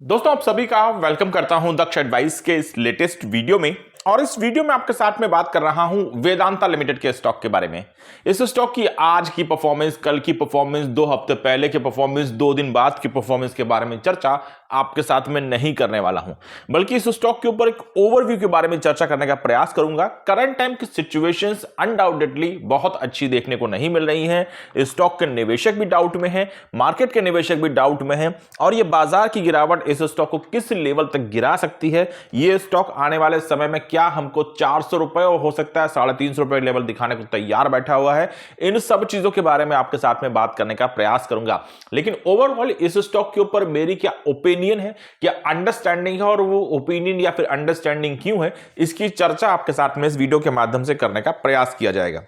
दोस्तों आप सभी का वेलकम करता हूं दक्ष एडवाइस के इस लेटेस्ट वीडियो में। और इस वीडियो में आपके साथ में बात कर रहा हूं वेदांता लिमिटेड के स्टॉक के बारे में। इस स्टॉक की आज की परफॉर्मेंस, कल की परफॉर्मेंस, 2 हफ्ते पहले की परफॉर्मेंस, 2 दिन बाद की परफॉर्मेंस के बारे में चर्चा आपके साथ में नहीं करने वाला हूं, बल्कि इस स्टॉक के ऊपर एक ओवरव्यू के बारे में चर्चा करने का प्रयास करूंगा। करंट टाइम की सिचुएशंस अनडाउटेडली बहुत अच्छी देखने को नहीं मिल रही हैं। स्टॉक के निवेशक भी डाउट में हैं, मार्केट के निवेशक भी डाउट में हैं, और ये बाजार की गिरावट इस स्टॉक को किस लेवल तक गिरा सकती है। ये स्टॉक आने वाले समय में क्या हमको 400 रुपए और हो सकता है 350 रुपए लेवल दिखाने को तैयार बैठा हुआ है, इन सब चीजों के बारे में आपके साथ में बात करने का प्रयास करूंगा। लेकिन ओवरऑल इस स्टॉक के ऊपर मेरी क्या ओपिनियन है, क्या अंडरस्टैंडिंग है, और वो ओपिनियन या फिर अंडरस्टैंडिंग क्यों है, इसकी चर्चा आपके साथ में इस वीडियो के माध्यम से करने का प्रयास किया जाएगा।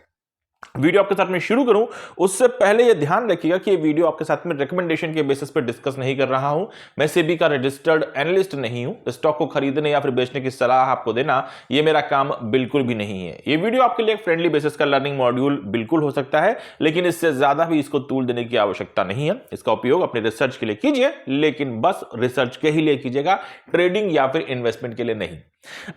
वीडियो आपके साथ में शुरू करूं उससे पहले यह ध्यान रखिएगा कि ये वीडियो आपके साथ में रिकमेंडेशन के बेसिस पर डिस्कस नहीं कर रहा हूं। मैं सेबी का रजिस्टर्ड एनालिस्ट नहीं हूं। स्टॉक को खरीदने या फिर बेचने की सलाह आपको देना ये मेरा काम बिल्कुल भी नहीं है। ये वीडियो आपके लिए एक फ्रेंडली बेसिस का लर्निंग मॉड्यूल बिल्कुल हो सकता है, लेकिन इससे ज्यादा भी इसको तूल देने की आवश्यकता नहीं है। इसका उपयोग अपने रिसर्च के लिए कीजिए, लेकिन बस रिसर्च के ही लिए कीजिएगा, ट्रेडिंग या फिर इन्वेस्टमेंट के लिए नहीं।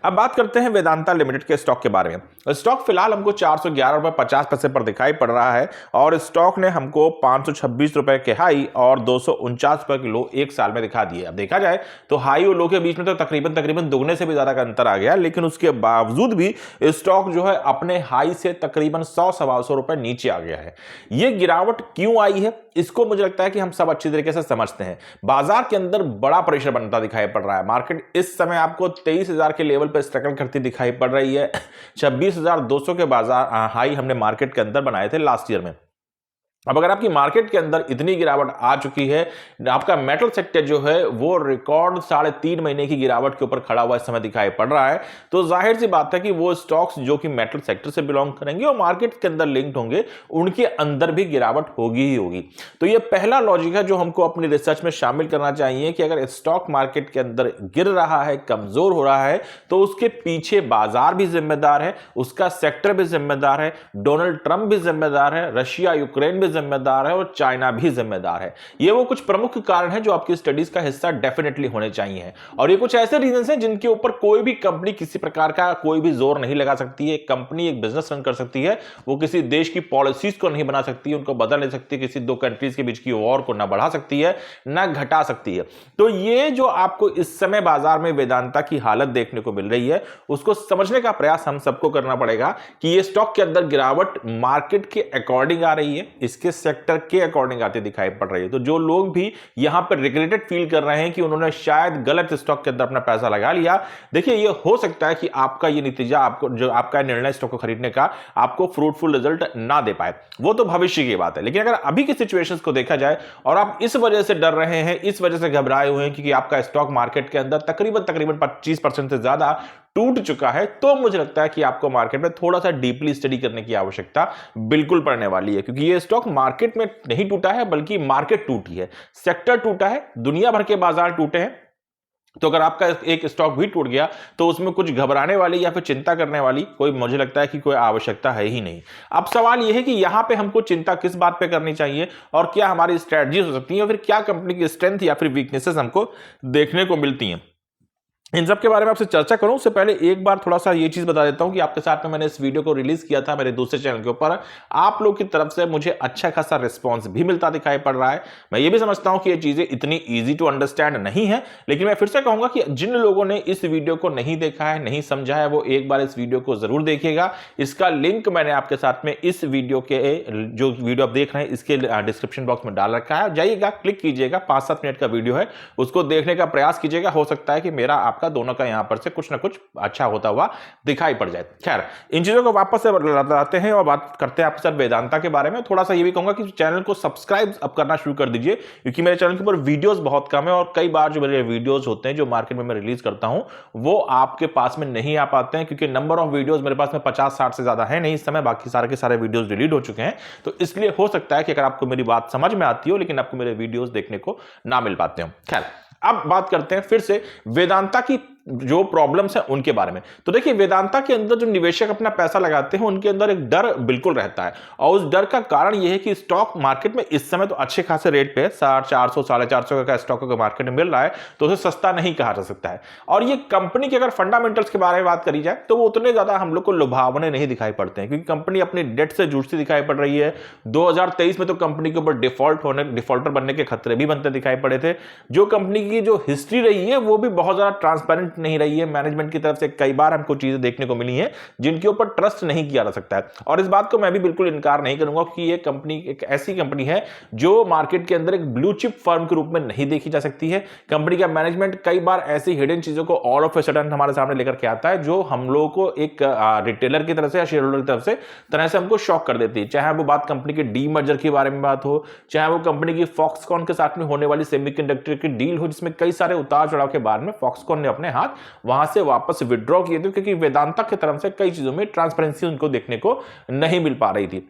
अब बात करते हैं वेदांता लिमिटेड के स्टॉक के बारे में। स्टॉक फिलहाल हमको 411 रुपए 50 पैसे पर दिखाई पड़ रहा है, और स्टॉक ने हमको 526 रुपए के हाई और 249 रुपए के लो एक साल में दिखा दिए। अब देखा जाए तो हाई और लो के बीच में तो तकरीबन दुगने से भी ज्यादा का अंतर आ गया, लेकिन उसके बावजूद भी स्टॉक जो है अपने हाई से तकरीबन 100-125 रुपए नीचे आ गया है। यह गिरावट क्यों आई है, इसको मुझे लगता है कि हम सब अच्छी तरीके से समझते हैं। बाजार के अंदर बड़ा प्रेशर बनता दिखाई पड़ रहा है। मार्केट इस समय आपको 23,000 के लेवल पर स्ट्रगल करती दिखाई पड़ रही है। 26,200 के बाजार हाई हमने मार्केट के अंदर बनाए थे लास्ट ईयर में। अब अगर आपकी मार्केट के अंदर इतनी गिरावट आ चुकी है, आपका मेटल सेक्टर जो है वो रिकॉर्ड 3.5 महीने की गिरावट के ऊपर खड़ा हुआ इस समय दिखाई पड़ रहा है, तो जाहिर सी बात है कि वो स्टॉक्स जो कि मेटल सेक्टर से बिलोंग करेंगे और मार्केट के अंदर लिंक्ड होंगे, उनके अंदर भी गिरावट होगी ही होगी। तो ये पहला लॉजिक है जो हमको अपनी रिसर्च में शामिल करना चाहिए कि अगर स्टॉक मार्केट के अंदर गिर रहा है, कमजोर हो रहा है, तो उसके पीछे बाजार भी जिम्मेदार है, उसका सेक्टर भी जिम्मेदार है, डोनाल्ड ट्रंप भी जिम्मेदार है, रशिया यूक्रेन भी जिम्मेदार है, और चाइना भी जिम्मेदार है। ये वो कुछ प्रमुख कारण हैं जो आपकी स्टडीज का हिस्सा डेफिनेटली होने चाहिए। और ये कुछ ऐसे रीजंस हैं जिनके ऊपर कोई भी कंपनी किसी प्रकार का कोई भी जोर नहीं लगा सकती है। कंपनी एक बिजनेस रन कर सकती है, वो किसी देश की पॉलिसीज को नहीं बना सकती है, उनको बदल नहीं सकती, किसी दो कंट्रीज के बीच की वॉर को ना बढ़ा सकती है ना घटा सकती है। तो ये जो आपको इस समय बाजार में वेदांता की हालत देखने को मिल रही है, उसको समझने का प्रयास हम सबको करना पड़ेगा कि ये स्टॉक के अंदर गिरावट मार्केट के अकॉर्डिंग आ रही है, इसके सेक्टर के अकॉर्डिंग आती दिखाई पड़ रही है। तो जो लोग भी यहां पर रिग्रेटेड फील कर रहे हैं कि उन्होंने शायद गलत स्टॉक के अंदर अपना पैसा लगा लिया, देखिए ये हो सकता है कि आपका ये नतीजा, आपको जो आपका निर्णय स्टॉक को खरीदने का, आपको फ्रूटफुल रिजल्ट ना दे पाए, वो तो भविष्य की बात है। लेकिन अगर अभी की सिचुएशंस को देखा जाए और आप इस वजह से डर रहे हैं, इस वजह से घबराए हुए हैं क्योंकि आपका स्टॉक मार्केट के अंदर तकरीबन 25% से ज्यादा टूट चुका है, तो मुझे लगता है कि आपको मार्केट में थोड़ा सा डीपली स्टडी करने की आवश्यकता बिल्कुल पड़ने वाली है। क्योंकि ये स्टॉक मार्केट में नहीं टूटा है, बल्कि मार्केट टूटी है, सेक्टर टूटा है, दुनिया भर के बाजार टूटे हैं। तो अगर आपका एक स्टॉक भी टूट गया तो उसमें कुछ घबराने वाली या फिर चिंता करने वाली कोई, मुझे लगता है कि कोई आवश्यकता है ही नहीं। अब सवाल यह है कि यहां पे हमको चिंता किस बात पे करनी चाहिए, और क्या हमारी स्ट्रेटजीज हो सकती है, और फिर क्या कंपनी की स्ट्रेंथ या फिर वीकनेसेस हमको देखने को मिलती हैं। इन सब के बारे में आपसे चर्चा करूं उससे पहले एक बार थोड़ा सा ये चीज बता देता हूं कि आपके साथ में मैंने इस वीडियो को रिलीज किया था मेरे दूसरे चैनल के ऊपर। आप लोग की तरफ से मुझे अच्छा खासा रिस्पांस भी मिलता दिखाई पड़ रहा है। मैं ये भी समझता हूं कि ये चीजें इतनी इजी टू अंडरस्टैंड नहीं है, लेकिन मैं फिर से कहूंगा कि जिन लोगों ने इस वीडियो को नहीं देखा है, नहीं समझा है, वो एक बार इस वीडियो को जरूर देखिएगा। इसका लिंक मैंने आपके साथ में इस वीडियो के, जो वीडियो आप देख रहे हैं, इसके डिस्क्रिप्शन बॉक्स में डाल रखा है। जाइएगा, क्लिक कीजिएगा, 5-7 मिनट का वीडियो है, उसको देखने का प्रयास कीजिएगा। हो सकता है कि मेरा आपका दोनों का यहां पर से कुछ ना कुछ अच्छा होता हुआ दिखाई पड़ जाए। खैर, इन चीजों को वापस से लाते हैं और बात करते हैं आपके साथ वेदांता के बारे में। थोड़ा सा ये भी कहूंगा कि चैनल को सब्सक्राइब अब करना शुरू कर दीजिए, क्योंकि मेरे चैनल के ऊपर वीडियोस बहुत कम है, और कई बार जो मेरे वीडियोस होते हैं जो मार्केट में मैं रिलीज करता हूं, वो आपके पास में नहीं आ पाते हैं, क्योंकि नंबर ऑफ वीडियोस मेरे पास में 50-60 से ज्यादा है नहीं इस समय। बाकी सारे के सारे वीडियोस डिलीट हो चुके हैं। तो इसलिए हो सकता है कि अगर आपको मेरी बात समझ में आती हो, लेकिन आपको मेरे वीडियोस देखने को ना मिल पाते हो। खैर, अब बात करते हैं फिर से वेदांता की जो प्रॉब्लम्स है उनके बारे में। तो देखिए वेदांता के अंदर जो निवेशक अपना पैसा लगाते हैं उनके अंदर एक डर बिल्कुल रहता है, और उस डर का कारण यह है कि स्टॉक मार्केट में इस समय तो अच्छे खासे रेट पे 400 450 का स्टॉक अगर मार्केट में मिल रहा है तो उसे सस्ता नहीं कहा जा सकता है। और ये कंपनी के अगर फंडामेंटल्स के बारे में बात करी जाए तो वो उतने ज्यादा हम लोग को लुभावने नहीं दिखाई पड़ते हैं, क्योंकि कंपनी अपनी डेट से जूझती दिखाई पड़ रही है। 2023 में तो कंपनी के ऊपर डिफॉल्टर बनने के खतरे भी बनते दिखाई पड़े थे। जो कंपनी की जो हिस्ट्री रही है वो भी बहुत ज्यादा ट्रांसपेरेंट नहीं रही है। मैनेजमेंट की तरफ से कई बार हमको चीजें देखने को मिली हैं जिनके ऊपर ट्रस्ट नहीं किया जा सकता है, और इस बात को मैं भी बिल्कुल इनकार नहीं करूंगा कि ये कंपनी एक ऐसी कंपनी है जो मार्केट के अंदर एक ब्लू चिप फर्म के रूप में नहीं देखी जा सकती है। कंपनी का मैनेजमेंट कई बार ऐसी हिडन चीजों को ऑल ऑफ ए सडन हमारे सामने लेकर के आता है जो हम लोगों को एक रिटेलर की तरफ से या शेयर होल्डर की तरह से हमको शॉक कर देती है। चाहे वो बात कंपनी के डी मर्जर के बारे में बात हो, चाहे वो कंपनी की फॉक्सकॉन के साथ में होने वाली सेमीकंडक्टर की डील हो, जिसमें कई सारे उतार चढ़ाव के बाद में फॉक्सकॉन ने अपने हाथ वहां से वापस विड्रॉ किए थे, क्योंकि वेदांता की तरफ से कई चीजों में ट्रांसपेरेंसी उनको देखने को नहीं मिल पा रही थी।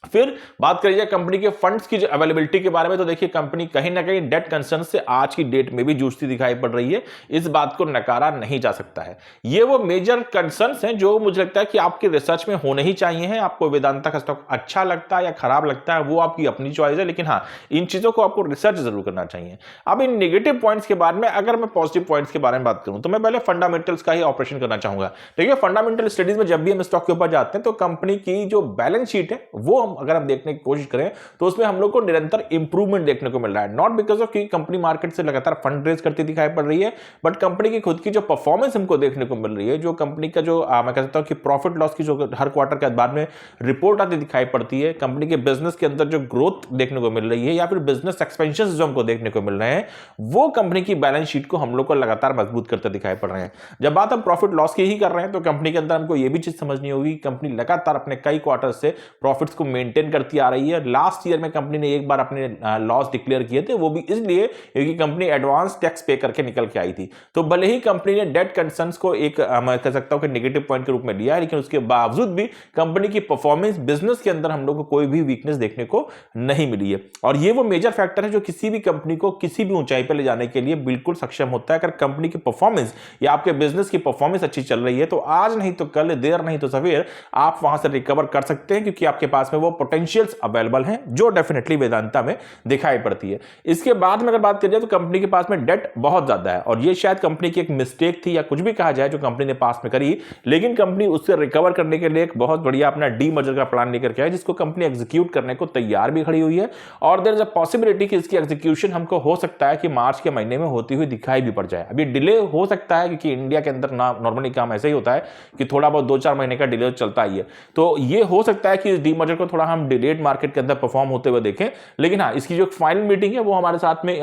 फिर बात करिए कंपनी के फंड्स की जो अवेलेबिलिटी के बारे में, तो देखिए कंपनी कहीं ना कहीं डेट कंसर्न से आज की डेट में भी जूझती दिखाई पड़ रही है। इस बात को नकारा नहीं जा सकता है। ये वो मेजर कंसर्न्स हैं जो मुझे लगता है कि आपके रिसर्च में होने ही चाहिए हैं। आपको वेदांता का स्टॉक अच्छा लगता है या खराब लगता है वो आपकी अपनी चॉइस है, लेकिन हाँ इन चीजों को आपको रिसर्च जरूर करना चाहिए। अब इन नेगेटिव पॉइंट्स के बारे में अगर मैं पॉजिटिव पॉइंट्स के बारे में बात करूं तो मैं पहले फंडामेंटल्स का ही ऑपरेशन करना चाहूंगा। देखिए फंडामेंटल स्टडीज में जब भी हम स्टॉक के ऊपर जाते हैं तो कंपनी की जो बैलेंस शीट है वो अगर हम देखने की कोशिश करें तो उसमें हम लोग को निरंतर इंप्रूवमेंट देखने को मिल रहा है। नॉट बिकॉज ऑफ कि कंपनी मार्केट से लगातार फंड रेज करती दिखाई पड़ रही है, बट कंपनी की खुद की जो परफॉर्मेंस हमको देखने को मिल रही है, जो कंपनी का जो मैं कह सकता हूं कि प्रॉफिट लॉस की जो हर क्वार्टर के बाद में रिपोर्ट आती दिखाई पड़ती है, कंपनी के बिजनेस के अंदर जो ग्रोथ देखने को मिल रही है या फिर बिजनेस एक्सपेंशन जो हमको देखने को मिल रहे हैं, वो कंपनी की बैलेंस शीट को हम लोग को लगातार मजबूत करते दिखाई पड़ रहे हैं। जब बात हम प्रॉफिट लॉस की ही कर रहे हैं तो कंपनी के अंदर हमको यह भी चीज समझनी होगी, कंपनी लगातार अपने कई क्वार्टर से प्रॉफिट्स को मेंटेन करती आ रही है। लास्ट ईयर में कंपनी ने एक बार अपने लॉस डिक्लेयर किए थे, वो भी इसलिए क्योंकि कंपनी एडवांस टैक्स पे करके निकल के आई थी। तो भले ही कंपनी ने डेट कंसर्न्स को एक मैं कह सकता हूं कि नेगेटिव पॉइंट के रूप में लिया है, लेकिन उसके बावजूद भी कंपनी की परफॉर्मेंस बिजनेस के अंदर हम लोग को कोई भी वीकनेस देखने को नहीं मिली है। और ये वो मेजर फैक्टर है जो किसी भी कंपनी को किसी भी ऊंचाई पर ले जाने के लिए बिल्कुल सक्षम होता है। अगर कंपनी की परफॉर्मेंस या आपके बिजनेस की परफॉर्मेंस अच्छी चल रही है तो आज नहीं तो कल, देर नहीं तो सवेर आप वहां से रिकवर कर सकते हैं, क्योंकि आपके पास में वो पोटेंशियल्स अवेलेबल हैं जो डेफिनेटली वेदांता में दिखाई पड़ती है। इसके बाद में अगर बात करिए तो कंपनी के पास में डेट बहुत ज्यादा है, और ये शायद कंपनी की एक मिस्टेक थी या कुछ भी कहा जाए जो कंपनी ने पास में करी, लेकिन कंपनी उससे रिकवर करने के लिए एक बहुत बढ़िया अपना डी मर्जर का प्लान लेकर के आए, जिसको कंपनी एग्जीक्यूट करने को तैयार भी खड़ी हुई है। और देयर इज अ पॉसिबिलिटी कि इसकी एग्जीक्यूशन हमको हो सकता है कि मार्च के महीने में होती हुई दिखाई भी पड़ जाए। अभी डिले हो सकता है क्योंकि इंडिया के अंदर नॉर्मली काम ऐसे ही होता है कि थोड़ा बहुत 2-4 महीने का डिले चलता ही है। तो ये हो सकता है कि इस डी मर्जर को थोड़ा हम डिलेड मार्केट के अंदर परफॉर्म होते हुए देखें, लेकिन हाँ इसकी जो फाइनल मीटिंग है वो हमारे साथ में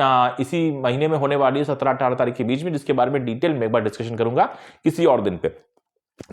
इसी महीने में होने वाली है 17-18 तारीख के बीच में, जिसके बारे में डिटेल में एक बार डिस्कशन करूंगा किसी और दिन पे।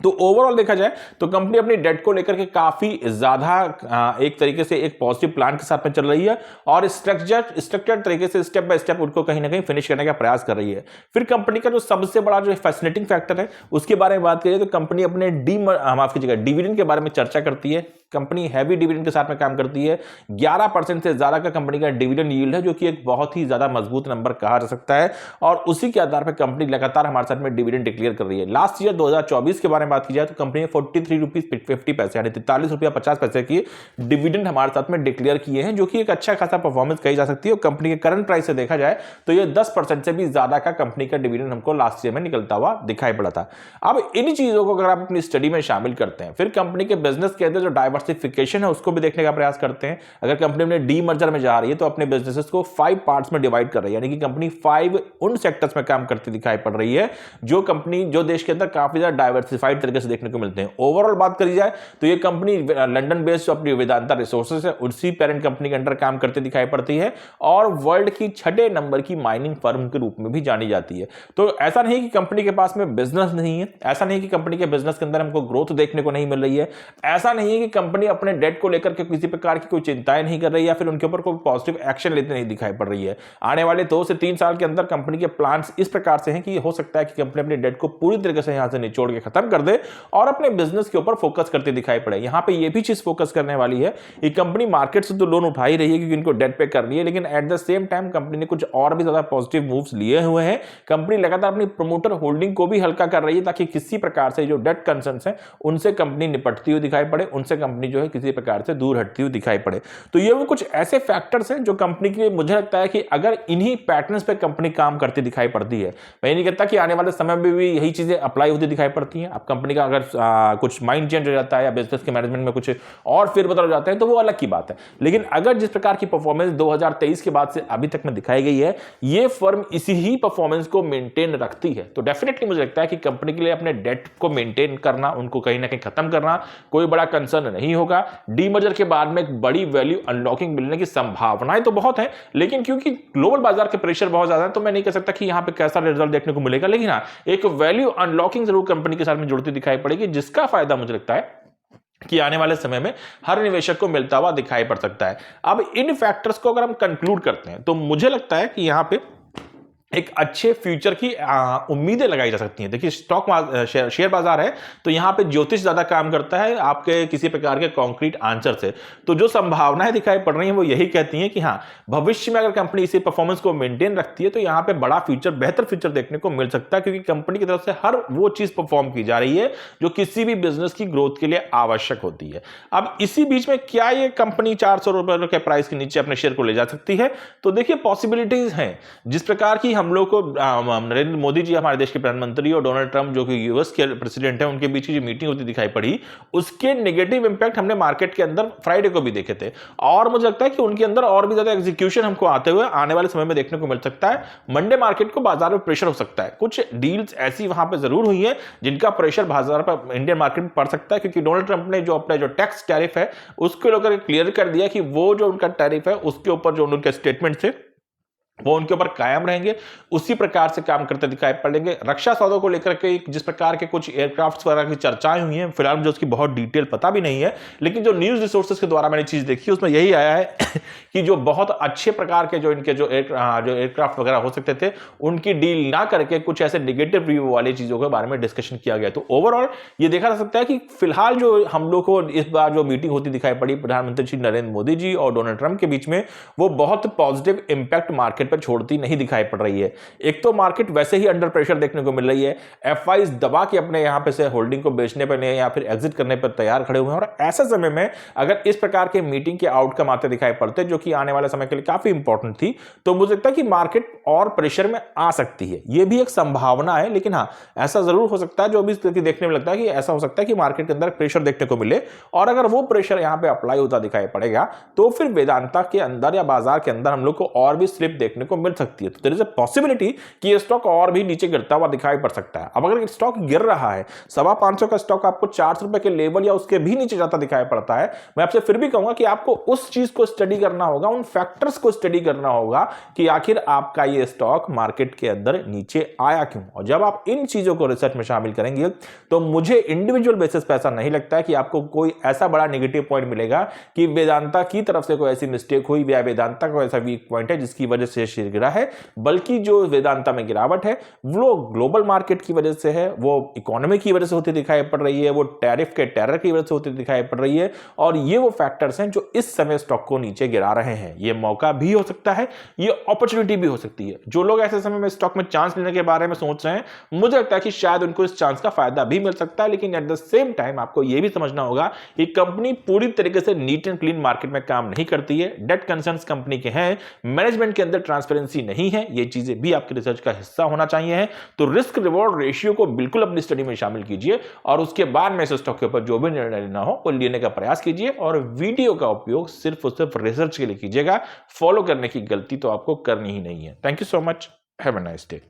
तो ओवरऑल देखा जाए तो कंपनी अपनी डेट को लेकर के काफी ज्यादा एक तरीके से एक पॉजिटिव प्लान के साथ में चल रही है, और स्ट्रक्चर्ड तरीके से स्टेप बाय स्टेप उनको कहीं ना कहीं फिनिश करने का प्रयास कर रही है। फिर कंपनी का जो सबसे बड़ा जो फैसिनेटिंग फैक्टर है उसके बारे में बात करिए तो कंपनी अपने डिविडेंड के बारे में चर्चा करती है। कंपनी हैवी डिविडेंड के साथ में काम करती है। 11% से ज्यादा का कंपनी का डिविडेंड यील्ड है, जो कि एक बहुत ही ज्यादा मजबूत नंबर कहा जा सकता है, और उसी के आधार पर कंपनी लगातार हमारे साथ में डिविडेंड डिक्लेयर कर रही है। लास्ट ईयर 2024 के बारे में बात की जाए तो कंपनी ने 43 रुपीज 50 पैसे यानी 43 रुपया 50 पैसे की डिविडेंड हमारे साथ में डिक्लेयर किए हैं, जो कि एक अच्छा खासा परफॉर्मेंस कही जा सकती है। और कंपनी के करंट प्राइस से देखा जाए तो ये 10% से भी ज्यादा का कंपनी का डिविडेंड हमको लास्ट ईयर में निकलता हुआ दिखाई पड़ा था। अब इन चीजों को अगर आप अपनी स्टडी में शामिल करते हैं, फिर कंपनी के बिजनेस के अंदर जो डाइवर्सिफिकेशन है उसको भी देखने का प्रयास करते हैं। अगर कंपनी में डी मर्जर में जा रही है तो अपने बिजनेसेस को 5 पार्ट्स में डिवाइड कर रही है, यानी कि कंपनी 5 उन सेक्टर्स में काम करती दिखाई पड़ रही है जो कंपनी जो देश के अंदर काफी ज्यादा डाइवर्सिफाइड तरीके से देखने को मिलते हैं। ओवरऑल बात करी जाए तो ये कंपनी लंदन बेस्ड अपनी वेदांता रिसोर्सेज है उसी पेरेंट कंपनी के अंडर काम करती दिखाई पड़ती है, और वर्ल्ड की 6 नंबर की माइनिंग फर्म के रूप में भी जानी जाती है। तो ऐसा नहीं कि कंपनी के पास में बिजनेस नहीं है, ऐसा नहीं कि कंपनी के बिजनेस के अंदर हमको ग्रोथ देखने को नहीं मिल रही है, ऐसा नहीं है कि कंपनी अपने डेट को लेकर के किसी प्रकार की कोई चिंताएं नहीं कर रही या फिर उनके ऊपर कोई पॉजिटिव एक्शन लेते नहीं दिखाई पड़ रही है। आने वाले 2 से 3 साल के अंदर कंपनी के प्लान्स इस प्रकार से हैं कि हो सकता है कि कंपनी अपने डेट को पूरी तरीके से यहां से निचोड़ के खत्म कर दे और अपने बिजनेस के ऊपर फोकस करते दिखाई पड़े। यहां पे ये भी चीज फोकस करने वाली है कि कंपनी मार्केट से तो लोन उठा ही रही है क्योंकि इनको डेट पे करनी है, लेकिन at the same time company ने कुछ और भी ज्यादा पॉजिटिव मूव्स लिए हुए हैं। कंपनी लगातार अपनी प्रमोटर होल्डिंग को भी हल्का कर रही है ताकि किसी प्रकार से जो डेट कंसर्न्स हैं उनसे कंपनी निपटती हुई दिखाई पड़े, उनसे कंपनी जो है किसी प्रकार से दूर हटती हुई दिखाई पड़े। तो ये वो कुछ ऐसे फैक्टर्स हैं जो कंपनी के लिए मुझे लगता है कि अगर इन्हीं पैटर्न्स पे कंपनी काम करती दिखाई पड़ती है, मैं नहीं कहता कि आने वाले समय में भी यही चीजें अप्लाई होती दिखाई पड़ती हैं। अब कंपनी का अगर कुछ माइंड चेंज हो जाता है या बिजनेस के मैनेजमेंट में कुछ और फेरबदल हो जाते हैं तो वो अलग की बात है, लेकिन अगर जिस प्रकार की परफॉर्मेंस 2023 के बाद से अभी तक में दिखाई गई है, ये फर्म इसी ही परफॉर्मेंस को मेंटेन रखती है, तो डेफिनेटली मुझे लगता है कि कंपनी के लिए अपने डेट को मेंटेन करना, उनको कहीं ना कहीं खत्म करना कोई बड़ा कंसर्न नहीं होगा। डीमर्जर के बाद में एक बड़ी वैल्यू अनलॉकिंग मिलने की संभावनाएं तो बहुत है, लेकिन क्योंकि ग्लोबल बाजार के प्रेशर बहुत ज्यादा है तो मैं नहीं कह सकता कि यहां पे कैसा रिजल्ट देखने को मिलेगा, लेकिन हाँ एक वैल्यू अनलॉकिंग जरूर कंपनी के साथ में जुड़ती दिखाई पड़ेगी, जिसका फायदा मुझे लगता है कि आने वाले समय में हर निवेशक को मिलता हुआ दिखाई पड़ सकता है। अब इन फैक्टर्स को अगर हम कंक्लूड करते हैं तो मुझे लगता है कि यहां पे एक अच्छे फ्यूचर की उम्मीदें लगाई जा सकती हैं। देखिए स्टॉक शेयर बाजार है तो यहां पे ज्योतिष ज्यादा काम करता है आपके किसी प्रकार के कॉन्क्रीट आंसर से, तो जो संभावनाएं दिखाई पड़ रही हैं वो यही कहती हैं कि हाँ भविष्य में अगर कंपनी इसी परफॉर्मेंस को मेंटेन रखती है तो यहां पे बड़ा फ्यूचर, बेहतर फ्यूचर देखने को मिल सकता है, क्योंकि कंपनी की तरफ से हर वो चीज परफॉर्म की जा रही है जो किसी भी बिजनेस की ग्रोथ के लिए आवश्यक होती है। अब इसी बीच में क्या ये कंपनी 400 रुपए के प्राइस के नीचे अपने शेयर को ले जा सकती है? तो देखिए पॉसिबिलिटीज हैं। जिस प्रकार की हम लोग को नरेंद्र मोदी जी हमारे देश के प्रधानमंत्री और डोनाल्ड ट्रंप जो कि यूएस के प्रेसिडेंट हैं उनके बीच की जो मीटिंग होती दिखाई पड़ी, उसके नेगेटिव इंपैक्ट हमने मार्केट के अंदर फ्राइडे को भी देखे थे, और मुझे लगता है कि उनके अंदर और भी ज्यादा एग्जीक्यूशन हमको आते हुए आने वाले समय में देखने को मिल सकता है। मंडे मार्केट को बाजार में प्रेशर हो सकता है, कुछ डील्स ऐसी वहां पे जरूर हुई है जिनका प्रेशर बाजार पर इंडियन मार्केट में पड़ सकता है, क्योंकि डोनाल्ड ट्रंप ने जो अपना जो टैक्स टैरिफ है उसको लेकर क्लियर कर दिया कि वो जो उनका टैरिफ है उसके ऊपर जो उनके स्टेटमेंट थे वो उनके ऊपर कायम रहेंगे, उसी प्रकार से काम करते दिखाई पड़ेंगे। रक्षा सौदों को लेकर के जिस प्रकार के कुछ एयरक्राफ्ट वगैरह की चर्चाएं हुई हैं, फिलहाल मुझे उसकी बहुत डिटेल पता भी नहीं है, लेकिन जो न्यूज रिसोर्सेज के द्वारा मैंने चीज देखी उसमें यही आया है कि जो बहुत अच्छे प्रकार के जो इनके जो एयरक्राफ्ट वगैरह हो सकते थे उनकी डील ना करके कुछ ऐसे निगेटिव रिव्यू वाली चीजों के बारे में डिस्कशन किया गया। तो ओवरऑल ये देखा जा सकता है कि फिलहाल जो हम लोग को इस बार जो मीटिंग होती दिखाई पड़ी प्रधानमंत्री श्री नरेंद्र मोदी जी और डोनाल्ड ट्रंप के बीच में, वो बहुत पॉजिटिव इंपैक्ट मार्केट पर छोड़ती नहीं दिखाई पड़ रही है। एक तो मार्केट वैसे ही अंडर प्रेशर देखने को मिल रही है, एफआईज दबा के अपने यहां पे से होल्डिंग को बेचने पर या फिर एग्जिट करने पर तैयार खड़े हुए हैं, और ऐसे समय में अगर इस प्रकार के मीटिंग के आउटकम आते दिखाई पड़ते जो कि आने वाले समय के लिए काफी इंपॉर्टेंट थी, तो मुझे लगता है कि मार्केट और प्रेशर में आ सकती है। यह भी एक संभावना है, लेकिन हाँ ऐसा जरूर हो सकता है, जो अभी देखने में लगता है कि ऐसा हो सकता है कि मार्केट के अंदर प्रेशर देखने को मिले, और अगर वो प्रेशर यहां पे अप्लाई होता दिखाई पड़ेगा तो फिर वेदांता के अंदर या बाजार के अंदर हम लोग को और भी स्लिप देखने को मिल सकती है। तो देयर इज अ पॉसिबिलिटी कि ये स्टॉक और भी नीचे गिरता हुआ दिखाई पड़ सकता है। अब अगर स्टॉक गिर रहा है, 550 का स्टॉक आपको 400 रुपए के लेवल या उसके भी नीचे जाता दिखाई पड़ता है, मैं आपसे फिर भी कहूंगा कि आपको उस चीज को स्टडी करना होगा, उन फैक्टर्स को स्टडी करना होगा कि आखिर आपका ये स्टॉक मार्केट के अंदर नीचे आया क्यों। और जब आप इन चीजों को रिसर्च में शामिल करेंगे तो मुझे इंडिविजुअल बेसिस पे ऐसा नहीं लगता है कि आपको कोई ऐसा बड़ा नेगेटिव पॉइंट मिलेगा कि वेदांता की तरफ से कोई ऐसी मिस्टेक हुई या वेदांता को ऐसा वीक पॉइंट है जिसकी वजह से शेयर गिरा है, बल्कि जो वेदांता में गिरावट है वो ग्लोबल मार्केट की वजह से है, वो इकोनॉमी की वजह से होती दिखाई पड़ रही है, वो टैरिफ के टेरर की वजह से होती दिखाई पड़ रही है, और ये वो फैक्टर्स हैं जो इस समय स्टॉक को नीचे गिरा रहे हैं। ये मौका भी हो सकता है, ये अपॉर्चुनिटी भी हो सकती है। जो लोग ऐसे समय में स्टॉक में चांस लेने के बारे में सोच रहे हैं, मुझे लगता है कि शायद उनको इस चांस का फायदा भी मिल सकता है, लेकिन एट द सेम टाइम आपको यह भी समझना होगा कि कंपनी पूरी तरीके से नीट एंड क्लीन मार्केट में काम नहीं करती है। डेट कंसर्न्स कंपनी के हैं, मैनेजमेंट के अंदर ट्रांसपेरेंसी नहीं है, ये चीजें भी आपके रिसर्च का हिस्सा होना चाहिए है। तो रिस्क रिवॉर्ड रेशियो को बिल्कुल अपनी स्टडी में शामिल कीजिए, और उसके बाद में इस स्टॉक के ऊपर जो भी निर्णय लेना हो वो लेने का प्रयास कीजिए, और वीडियो का उपयोग सिर्फ और सिर्फ रिसर्च के लिए कीजिएगा। फॉलो करने की गलती तो आपको करनी ही नहीं है। Thank you so much, have a nice day.